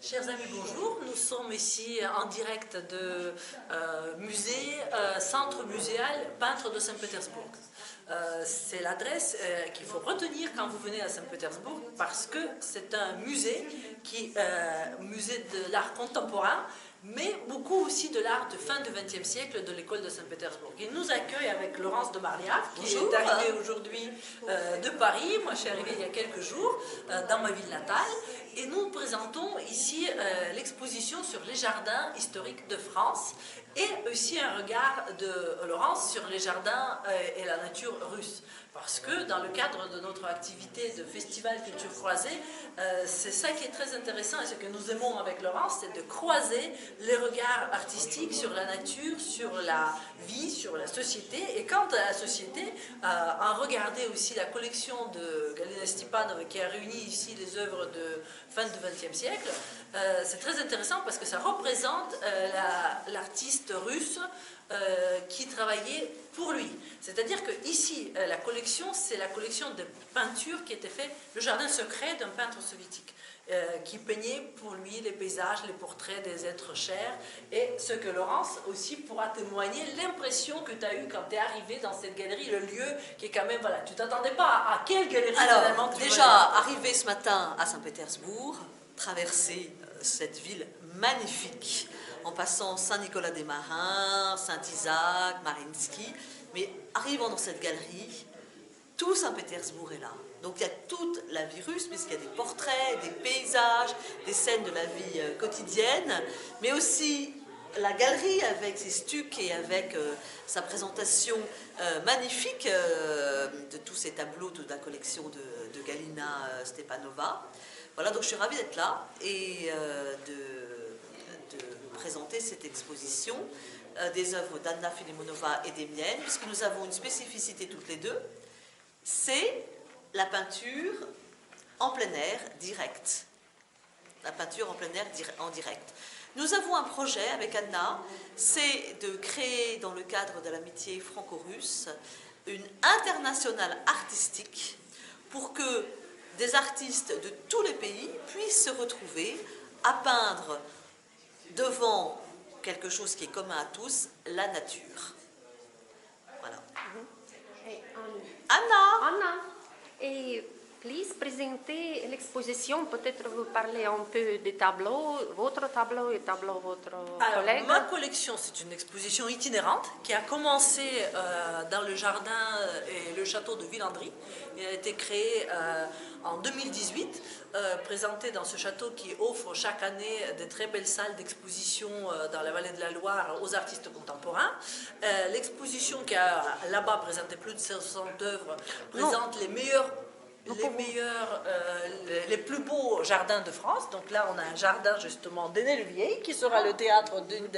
Chers amis, bonjour. Nous sommes ici en direct de musée, centre muséal peintre de Saint-Pétersbourg. C'est l'adresse qu'il faut retenir quand vous venez à Saint-Pétersbourg parce que c'est un musée, musée de l'art contemporain, mais beaucoup aussi de l'art de fin du XXe siècle de l'école de Saint-Pétersbourg. Il nous accueille avec Laurence de Marliave, qui est arrivée aujourd'hui de Paris. Moi, je suis arrivée il y a quelques jours dans ma ville natale. Et nous présentons ici l'exposition sur les jardins historiques de France et aussi un regard de Laurence sur les jardins et la nature russe. Parce que dans le cadre de notre activité de festival culture croisée, c'est ça qui est très intéressant et ce que nous aimons avec Laurence, c'est de croiser les regards artistiques sur la nature, sur la vie, sur la société. Et quant à la société, en regarder aussi la collection de Galina Stepanov qui a réuni ici les œuvres de fin du XXe siècle, c'est très intéressant parce que ça représente l'artiste russe qui travaillait pour lui. C'est-à-dire que ici, la collection, c'est la collection de peintures qui était faite, le jardin secret d'un peintre soviétique, qui peignait pour lui les paysages, les portraits des êtres chers, et ce que Laurence aussi pourra témoigner, l'impression que tu as eue quand tu es arrivée dans cette galerie, le lieu qui est quand même, voilà, tu t'attendais pas à quelle galerie finalement tu déjà, arrivé ce matin à Saint-Pétersbourg, traverser cette ville magnifique, en passant Saint-Nicolas-des-Marins, Saint-Isaac, Mariinsky, mais arrivant dans cette galerie, tout Saint-Pétersbourg est là. Donc il y a toute la vie russe, puisqu'il y a des portraits, des paysages, des scènes de la vie quotidienne, mais aussi la galerie avec ses stucs et avec sa présentation magnifique de tous ces tableaux de la collection de Galina Stepanova. Voilà, donc je suis ravie d'être là et de présenter cette exposition des œuvres d'Anna Filimonova et des miennes, puisque nous avons une spécificité toutes les deux, c'est la peinture en plein air direct. La peinture en plein air en direct. Nous avons un projet avec Anna, c'est de créer dans le cadre de l'amitié franco-russe une internationale artistique pour que des artistes de tous les pays puissent se retrouver à peindre devant quelque chose qui est commun à tous, la nature. Voilà. Anna, et please présenter l'exposition. Peut-être vous parlez un peu des tableaux, votre tableau et tableau de votre collègue. Ma collection, c'est une exposition itinérante qui a commencé dans le jardin et le château de Villandry. Il a été créé en 2018, présenté dans ce château qui offre chaque année de très belles salles d'exposition dans la vallée de la Loire aux artistes contemporains. L'exposition qui a là-bas présenté plus de 60 œuvres présente les plus beaux jardins de France. Donc là, on a un jardin justement d'Aîné-le-Vieil qui sera le théâtre d'une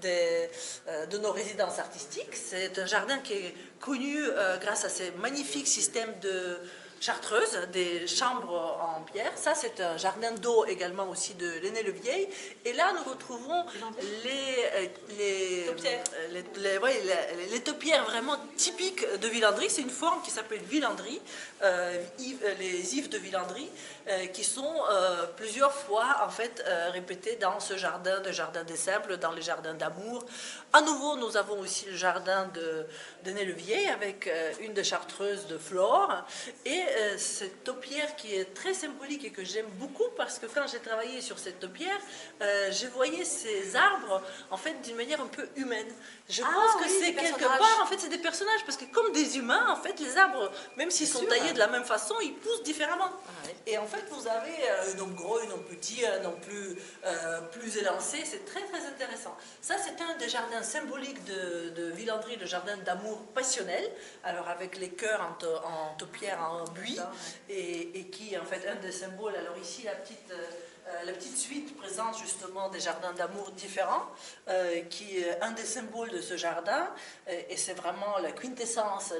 de nos résidences artistiques. C'est un jardin qui est connu grâce à ces magnifiques systèmes de chartreuses, des chambres en pierre. Ça, c'est un jardin d'eau également aussi de l'Aîné-le-Vieil. Et là, nous retrouvons les taupières vraiment typiques de Villandry. C'est une forme qui s'appelle Villandry, les Yves de Villandry, qui sont plusieurs fois en fait répétées dans ce jardin des Simples, dans les jardins d'Amour. À nouveau, nous avons aussi le jardin d'Aîné-le-Vieil avec une des chartreuses de Flore et cette taupière qui est très symbolique et que j'aime beaucoup parce que quand j'ai travaillé sur cette taupière, je voyais ces arbres en fait d'une manière un peu humaine. Je pense que c'est quelque part, en fait, c'est des personnages parce que comme des humains, en fait, les arbres, même s'ils sont taillés de la même façon, ils poussent différemment. Et en fait, vous avez un homme gros, un homme petit, un homme plus élancé. C'est très très intéressant. Ça, c'est un des jardins symboliques de Villandry, le jardin d'amour passionnel. Alors avec les cœurs en taupière en buis et qui en fait un des symboles. Alors ici la petite suite présente justement des jardins d'amour différents, qui est un des symboles de ce jardin, et c'est vraiment la quintessence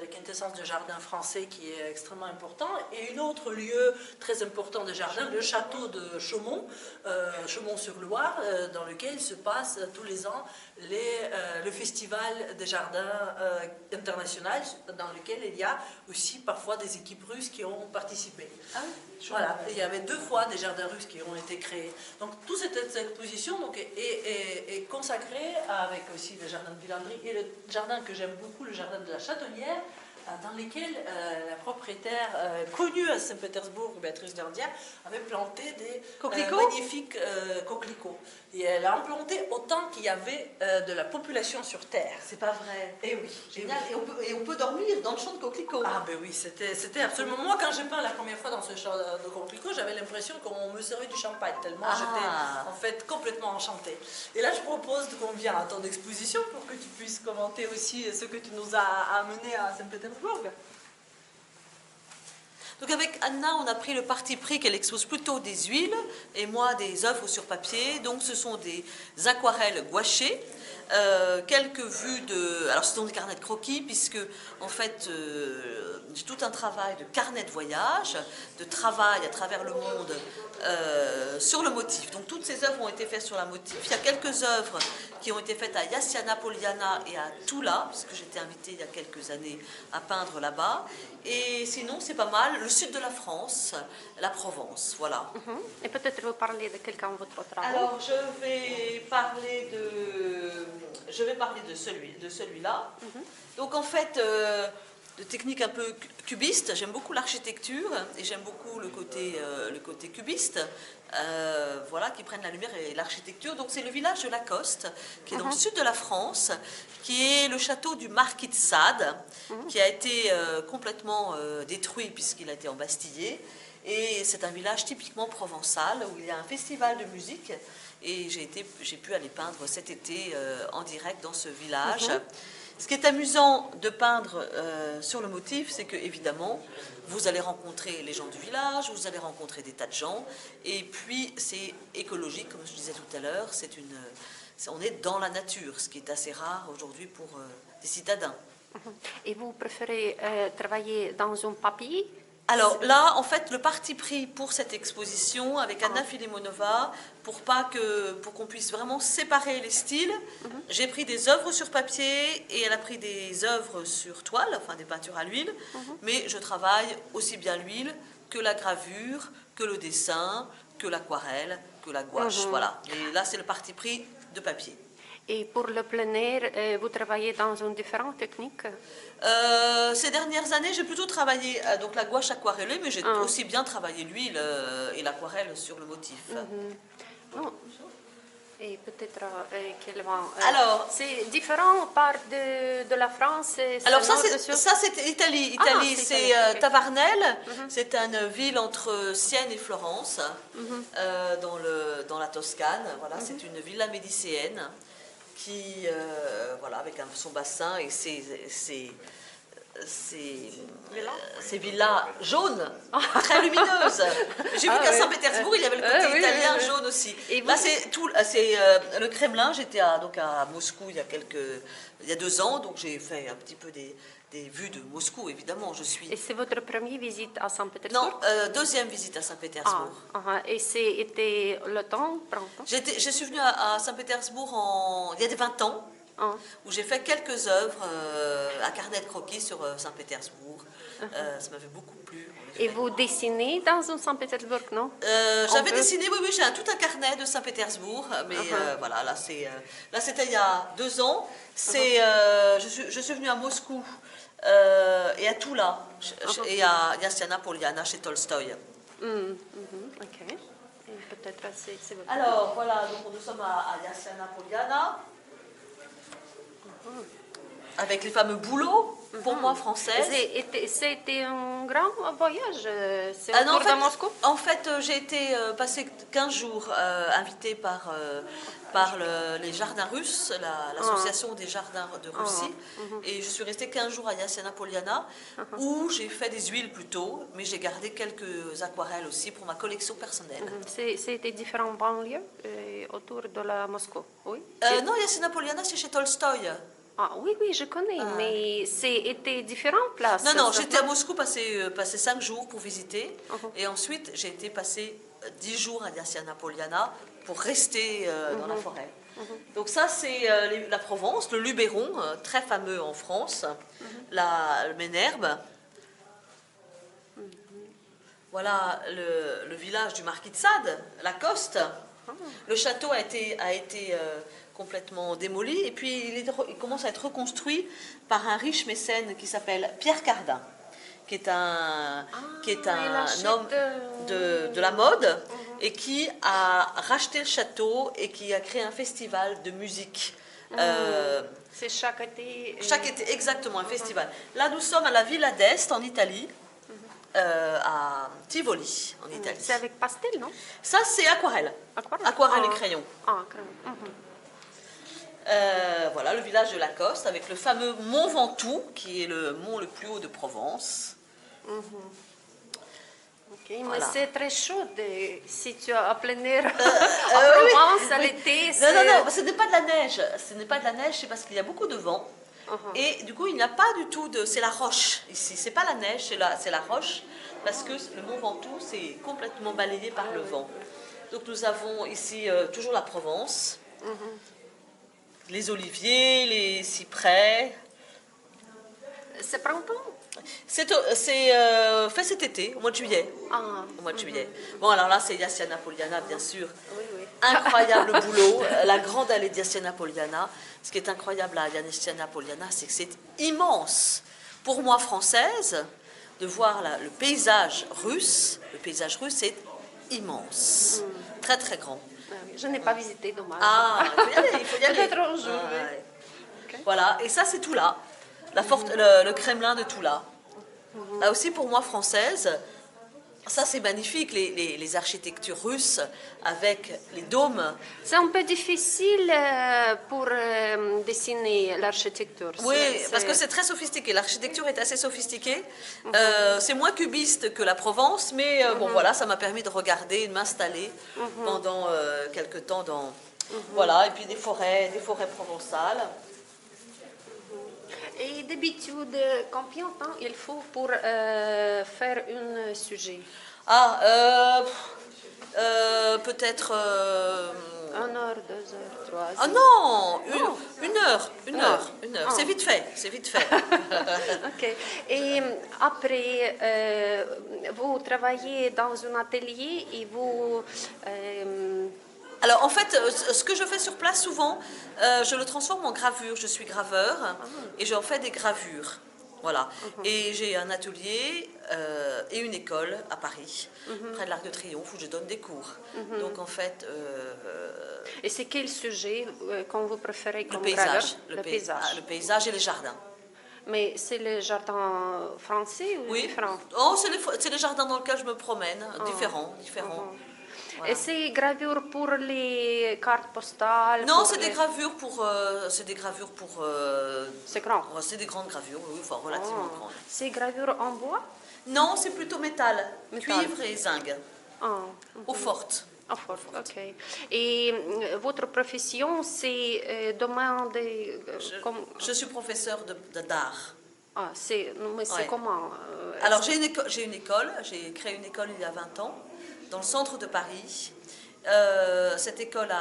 du jardin français qui est extrêmement important. Et un autre lieu très important de jardin, le château de Chaumont, Chaumont-sur-Loire, dans lequel se passe tous les ans le festival des jardins international, dans lequel il y a aussi parfois des équipes russes qui ont participé. Voilà, il y avait 2 fois des jardins russes qui ont été créés. Donc toute cette exposition donc, est consacrée avec aussi le jardin de Villandry et le jardin que j'aime beaucoup, le jardin de la Châtonnière, dans lesquels la propriétaire connue à Saint-Pétersbourg, Béatrice Dardière, avait planté des magnifiques coquelicots. Et elle a implanté autant qu'il y avait de la population sur Terre. C'est pas vrai. Et oui. Génial. Et on peut dormir dans le champ de coquelicots. Ah ben oui, c'était absolument... Moi, quand j'ai peint la première fois dans ce champ de coquelicots, j'avais l'impression qu'on me servait du champagne, tellement j'étais en fait complètement enchantée. Et là, je propose qu'on vienne à ton exposition pour que tu puisses commenter aussi ce que tu nous as amené à Saint-Pétersbourg. Donc avec Anna, on a pris le parti pris qu'elle expose plutôt des huiles et moi des œuvres sur papier. Donc ce sont des aquarelles gouachées, quelques vues de... Alors ce sont des carnets de croquis puisque en fait j'ai tout un travail de carnet de voyage, de travail à travers le monde sur le motif. Donc toutes ces œuvres ont été faites sur la motif. Il y a quelques œuvres qui ont été faites à Yassiana Poliana et à Toula, puisque j'étais invitée il y a quelques années à peindre là-bas. Et sinon, c'est pas mal, le sud de la France, la Provence, voilà. Et peut-être vous parler de quelqu'un de votre travail. Alors, je vais parler de celui-là. Donc, en fait, de technique un peu cubiste, j'aime beaucoup l'architecture et j'aime beaucoup le côté cubiste. Voilà, qui prennent la lumière et l'architecture. Donc c'est le village de Lacoste, qui est dans le sud de la France, qui est le château du Marquis de Sade, qui a été complètement détruit puisqu'il a été embastillé. Et c'est un village typiquement provençal où il y a un festival de musique. Et j'ai pu aller peindre cet été en direct dans ce village. Ce qui est amusant de peindre sur le motif, c'est que évidemment, vous allez rencontrer les gens du village, vous allez rencontrer des tas de gens, et puis c'est écologique, comme je disais tout à l'heure, on est dans la nature, ce qui est assez rare aujourd'hui pour des citadins. Et vous préférez travailler dans un papier? Alors là, en fait, le parti pris pour cette exposition avec Anna Filimonova, pour qu'on puisse vraiment séparer les styles, j'ai pris des œuvres sur papier et elle a pris des œuvres sur toile, enfin des peintures à l'huile, mais je travaille aussi bien l'huile que la gravure, que le dessin, que l'aquarelle, que la gouache, voilà. Et là, c'est le parti pris de papier. Et pour le plein air, vous travaillez dans une différente technique? Ces dernières années, j'ai plutôt travaillé donc la gouache aquarellée, mais j'ai aussi bien travaillé l'huile et l'aquarelle sur le motif. Non. Et peut-être qu'elle va... Alors, c'est différent par de la France? Alors ça c'est Italie. C'est Tavarnelle. C'est une ville entre Sienne et Florence, dans la Toscane. Voilà, c'est une villa médicéenne qui, voilà, avec son bassin et ses villas jaunes, très lumineuses. J'ai vu qu'à Saint-Pétersbourg, il y avait le côté italien jaune aussi. Et là, c'est le Kremlin. J'étais à Moscou il y a 2 ans, donc j'ai fait un petit peu des vues de Moscou, évidemment. Et c'est votre première visite à Saint-Pétersbourg? Non, deuxième visite à Saint-Pétersbourg. Et c'était le temps, printemps? Je suis venue à Saint-Pétersbourg il y a 20 ans. Où j'ai fait quelques œuvres à carnet de croquis sur Saint-Pétersbourg. Ça m'avait beaucoup plu. Et vous dessinez dans un Saint-Pétersbourg, non? J'avais dessiné, oui, j'ai tout un carnet de Saint-Pétersbourg, mais voilà, là c'était il y a 2 ans. Je suis venue à Moscou et à Toula et à Yassiana Poliana chez Tolstoï. Ok. Et peut-être c'est votre... Alors voilà, donc nous sommes à Yassiana Poliana. Avec les fameux boulots, pour moi, françaises. C'était un grand voyage, c'est non, autour de Moscou? En fait, j'ai été passer 15 jours invitée par les jardins russes, l'association des jardins de Russie. Et je suis restée 15 jours à Yassiana Poliana, où j'ai fait des huiles plutôt, mais j'ai gardé quelques aquarelles aussi pour ma collection personnelle. C'était différents banlieues autour de la Moscou, oui? Non, Yassiana Poliana, c'est chez Tolstoï. Ah oui, je connais, mais c'était différentes places. Non, j'étais à Moscou passer 5 jours pour visiter, et ensuite j'ai été passer 10 jours à Yassiana Poliana pour rester dans la forêt. Donc ça c'est la Provence, le Luberon, très fameux en France, le Ménherbe. voilà le village du marquis de Sade, Lacoste. Le château a été complètement démoli et puis il commence à être reconstruit par un riche mécène qui s'appelle Pierre Cardin, qui est un homme de la mode et qui a racheté le château et qui a créé un festival de musique. C'est chaque été. Chaque été, exactement, un festival. Là, nous sommes à la Villa d'Este, en Italie, à Tivoli, en Italie. C'est avec pastel, non? Ça, c'est aquarelle. Aquarelle et crayon. Ah, crayon. Voilà, le village de Lacoste, avec le fameux Mont Ventoux, qui est le mont le plus haut de Provence. Ok, mais Voilà. c'est très chaud si tu es à plein air en Provence à l'été. Non, ce n'est pas de la neige. Ce n'est pas de la neige, c'est parce qu'il y a beaucoup de vent. Et du coup, il n'y a pas du tout de... C'est la roche ici. C'est pas la neige, c'est la roche. Parce que le Mont Ventoux, c'est complètement balayé par le vent. Donc nous avons ici toujours la Provence. Les oliviers, les cyprès. C'est printemps? C'est fait cet été, au mois de juillet. Au mois de juillet. Bon, alors là, c'est Diaziana Poliana, bien sûr. Oui, oui. Incroyable boulot. La grande allée Diaziana Poliana. Ce qui est incroyable à Diaziana Poliana, c'est que c'est immense. Pour moi, française, de voir le paysage russe. Le paysage russe est immense. Très, très grand. Je n'ai pas visité, dommage. Ah, il faut y aller. Peut-être un jour, oui. Ouais. Ok. Voilà, et ça, c'est Toula. Le Kremlin de Toula. Là aussi, pour moi, française, ça, c'est magnifique, les architectures russes avec les dômes. C'est un peu difficile pour dessiner l'architecture. Oui, parce que c'est très sophistiqué. L'architecture est assez sophistiquée. C'est moins cubiste que la Provence, mais bon, voilà, ça m'a permis de regarder, de m'installer pendant quelques temps dans... Voilà, et puis des forêts provençales. Et d'habitude, combien de temps il faut pour faire un sujet? Peut-être... 1 heure, 2 heures, 3 heures? Ah non, une heure. C'est vite fait, Ok. Et après, vous travaillez dans un atelier et vous... Alors en fait, ce que je fais sur place souvent, je le transforme en gravure. Je suis graveur et j'en fais des gravures. Voilà. Et j'ai un atelier et une école à Paris, près de l'Arc de Triomphe, où je donne des cours. Donc en fait... Et c'est quel sujet qu'on vous préférez comme le paysage. paysage. Le paysage et les jardins. Mais c'est le jardin français ou Oui. différent? Oh, c'est les jardins dans lesquels je me promène, différents. Voilà. Et c'est gravure pour les cartes postales? Non, pour c'est les- des gravures pour... C'est grand. C'est des grandes gravures, oui, enfin relativement grandes. C'est gravure en bois? Non, c'est plutôt métal, Métal. cuivre et zinc, eau forte. Ah, fort, ok. Et votre profession, c'est domaine de... Je suis professeur d'art. Ah, c'est Ouais. comment Alors j'ai une école, j'ai créé une école il y a 20 ans, dans le centre de Paris. Cette école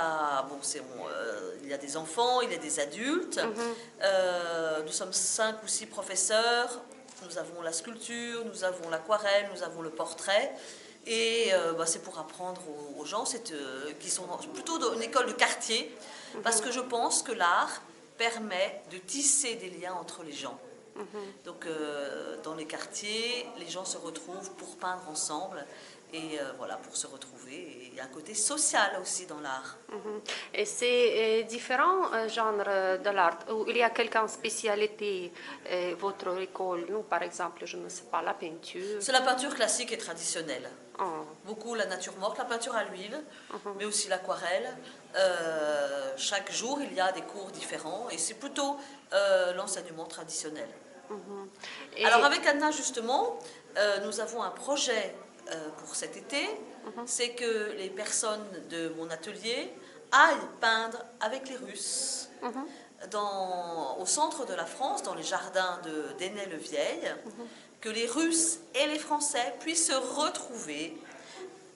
il y a des enfants, il y a des adultes. Nous sommes 5 ou 6 professeurs. Nous avons la sculpture, nous avons l'aquarelle, nous avons le portrait. Et c'est pour apprendre aux gens qui sont plutôt dans une école de quartier, parce que je pense que l'art permet de tisser des liens entre les gens. Donc dans les quartiers, les gens se retrouvent pour peindre ensemble et voilà, pour se retrouver. Et il y a un côté social aussi dans l'art. Et c'est différents genres de l'art. Ou il y a quelqu'un spécialité, votre école, nous par exemple, je ne sais pas, la peinture. C'est la peinture classique et traditionnelle. Oh. Beaucoup la nature morte, la peinture à l'huile, mais aussi l'aquarelle. Chaque jour, il y a des cours différents et c'est plutôt l'enseignement traditionnel. Et- Alors avec Anna, justement, nous avons un projet pour cet été, c'est que les personnes de mon atelier aillent peindre avec les Russes au centre de la France, dans les jardins d'Ainay-le-Vieil, que les Russes et les Français puissent se retrouver,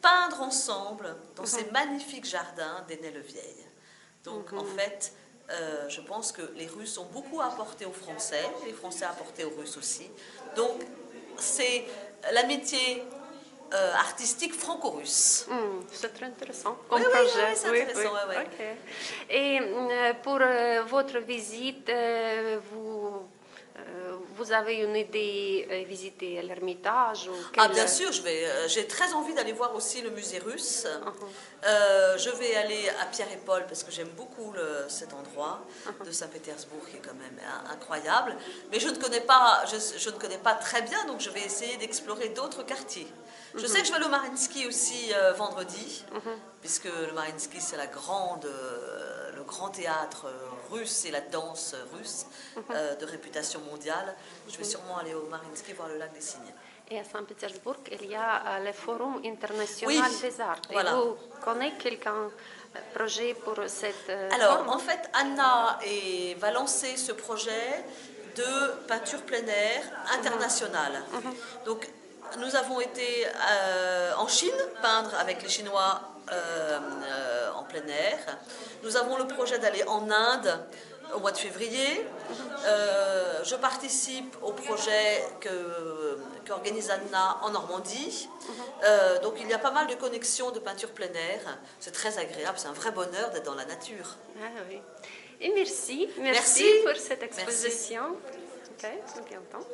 peindre ensemble dans ces magnifiques jardins d'Ainay-le-Vieil. Donc en fait, je pense que les Russes ont beaucoup apporté aux Français, les Français apporté aux Russes aussi. Donc c'est l'amitié artistique franco-russe. C'est très intéressant comme Oui, projet. c'est intéressant, oui. Ok. Et pour votre visite, vous avez une idée visiter l'Ermitage ou Ah, bien sûr, j'ai très envie d'aller voir aussi le musée russe. Je vais aller à Pierre et Paul parce que j'aime beaucoup cet endroit de Saint-Pétersbourg qui est quand même incroyable. Mais je ne connais pas très bien, donc je vais essayer d'explorer d'autres quartiers. Je sais que je vais au Mariinsky aussi vendredi, puisque le Mariinsky c'est le grand théâtre russe et la danse russe de réputation mondiale. Je vais sûrement aller au Mariinsky voir le lac des Cygnes. Et à Saint-Pétersbourg, il y a le Forum international des arts. Voilà. Et vous connaissez quelqu'un projet pour cette Alors, forum? en fait, Anna va lancer ce projet de peinture plein air internationale. Donc, nous avons été en Chine peindre avec les Chinois en plein air. Nous avons le projet d'aller en Inde au mois de février. Je participe au projet qu'organise Anna en Normandie. Donc il y a pas mal de connexions de peinture plein air. C'est très agréable, c'est un vrai bonheur d'être dans la nature. Ah oui. Et merci Merci. pour cette exposition. Ok, c'est bien temps.